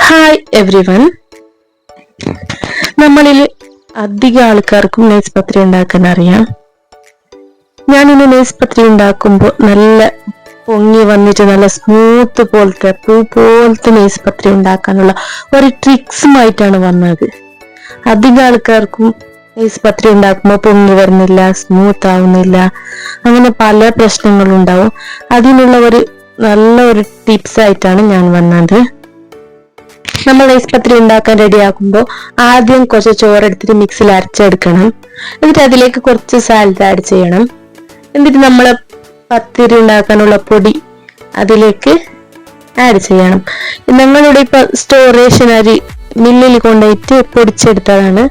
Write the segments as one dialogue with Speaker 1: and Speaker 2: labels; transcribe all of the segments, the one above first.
Speaker 1: Hi every one. നമ്മളിൽ അധികം ആൾക്കാർക്കും നൈസ് പത്രി ഉണ്ടാക്കാൻ അറിയാം. ഞാനിന്ന് നൈസ് പത്രി ഉണ്ടാക്കുമ്പോൾ നല്ല പൊങ്ങി വന്നിട്ട് നല്ല സ്മൂത്ത് പോലത്തെ പൂ പോലത്തെ നൈസ് പത്രി ഉണ്ടാക്കാനുള്ള ഒരു ട്രിക്സുമായിട്ടാണ് വന്നത്. അധികം ആൾക്കാർക്കും നൈസ് പത്രി ഉണ്ടാക്കുമ്പോൾ പൊങ്ങി വരുന്നില്ല, സ്മൂത്ത് ആവുന്നില്ല, അങ്ങനെ പല പ്രശ്നങ്ങളും ഉണ്ടാവും. അതിനുള്ള ഒരു നല്ല ഒരു ടിപ്സ് ആയിട്ടാണ് ഞാൻ വന്നത്. നമ്മൾ നൈസ് പത്രി ഉണ്ടാക്കാൻ റെഡിയാക്കുമ്പോൾ ആദ്യം കുറച്ച് ചോറെടുത്തിട്ട് മിക്സിയിൽ അരച്ചെടുക്കണം. എന്നിട്ട് അതിലേക്ക് കുറച്ച് സാലഡ് ആഡ് ചെയ്യണം. എന്നിട്ട് നമ്മൾ പത്തിരി ഉണ്ടാക്കാനുള്ള പൊടി അതിലേക്ക് ആഡ് ചെയ്യണം. ഞങ്ങളിവിടെ ഇപ്പൊ സ്റ്റോറേഷനരി മില്ലിൽ കൊണ്ടുപോയിട്ട് പൊടിച്ചെടുത്തതാണ്.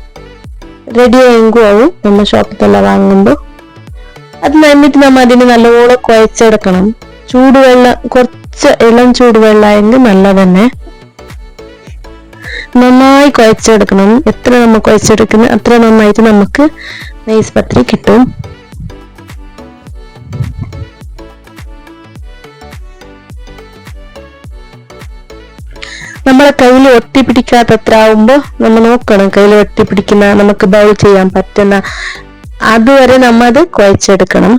Speaker 1: റെഡി ആയെങ്കിൽ ആവും നമ്മൾ ഷോപ്പിൽ തന്നെ വാങ്ങുമ്പോൾ. അത് എന്നിട്ട് നമ്മൾ അതിന് നല്ലോണം കുഴച്ചെടുക്കണം. ചൂടുവെള്ളം, കുറച്ച് ഇളം ചൂടുവെള്ളമായെങ്കിൽ നല്ല തന്നെ നന്നായി കുഴച്ചെടുക്കണം. എത്ര നമ്മൾ കുഴച്ചെടുക്കുന്നത് അത്ര നന്നായിട്ട് നമുക്ക് നൈസ് പത്രി കിട്ടും. നമ്മളെ കയ്യിൽ ഒട്ടിപ്പിടിക്കാത്തത്ര ആവുമ്പോൾ നമ്മൾ നോക്കണം. കയ്യിൽ ഒട്ടിപ്പിടിക്കുന്ന, നമുക്ക് ബൗൾ ചെയ്യാൻ പറ്റുന്ന അതുവരെ നമ്മൾ അത് കുഴച്ചെടുക്കണം.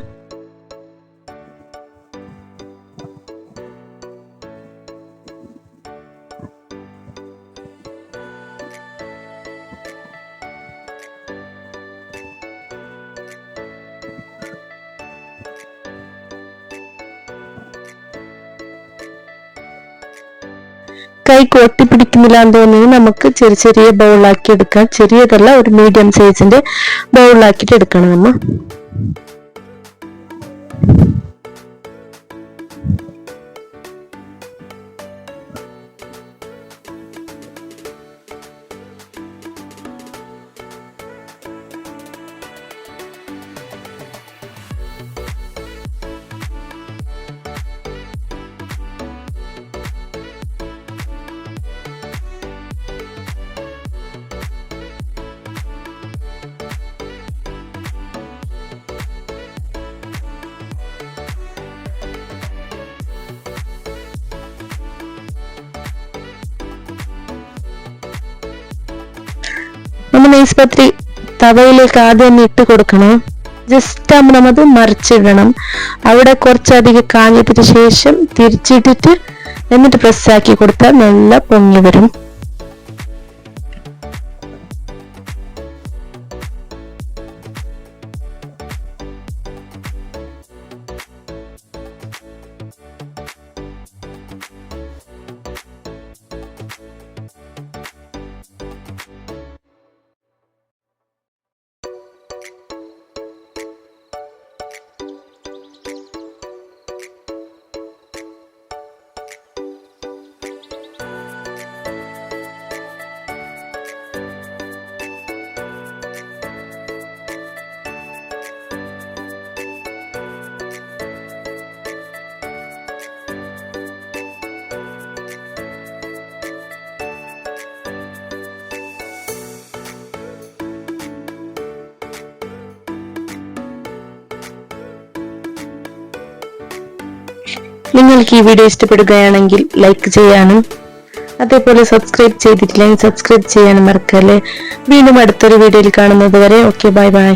Speaker 1: കൈക്ക് ഒട്ടിപ്പിടിക്കുന്നില്ല എന്ന് തോന്നുന്നത് നമുക്ക് ചെറിയ ചെറിയ ബൗളാക്കി എടുക്കാം. ചെറിയതല്ല, ഒരു മീഡിയം സൈസിന്റെ ബൗളാക്കിയിട്ട് എടുക്കണം നമ്മൾ. നമ്മൾ നൈസ് പത്രി തവയിലേക്ക് ആദ്യം തന്നെ ഇട്ട് കൊടുക്കണം. ജസ്റ്റ് ആകുമ്പോൾ നമ്മത് മറിച്ചിടണം. അവിടെ കുറച്ചധികം കാഞ്ഞതിന് ശേഷം തിരിച്ചിട്ടിട്ട് എന്നിട്ട് പ്രസ്സാക്കി കൊടുത്താൽ നല്ല പൊങ്ങി വരും. നിങ്ങൾക്ക് ഈ വീഡിയോ ഇഷ്ടപ്പെടുകയാണെങ്കിൽ ലൈക്ക് ചെയ്യാനും അതേപോലെ സബ്സ്ക്രൈബ് ചെയ്തിട്ടില്ലെങ്കിൽ സബ്സ്ക്രൈബ് ചെയ്യാനും മറക്കല്ലേ. വീണ്ടും അടുത്തൊരു വീഡിയോയിൽ കാണുന്നത് വരെ ഓക്കെ, ബൈ ബൈ.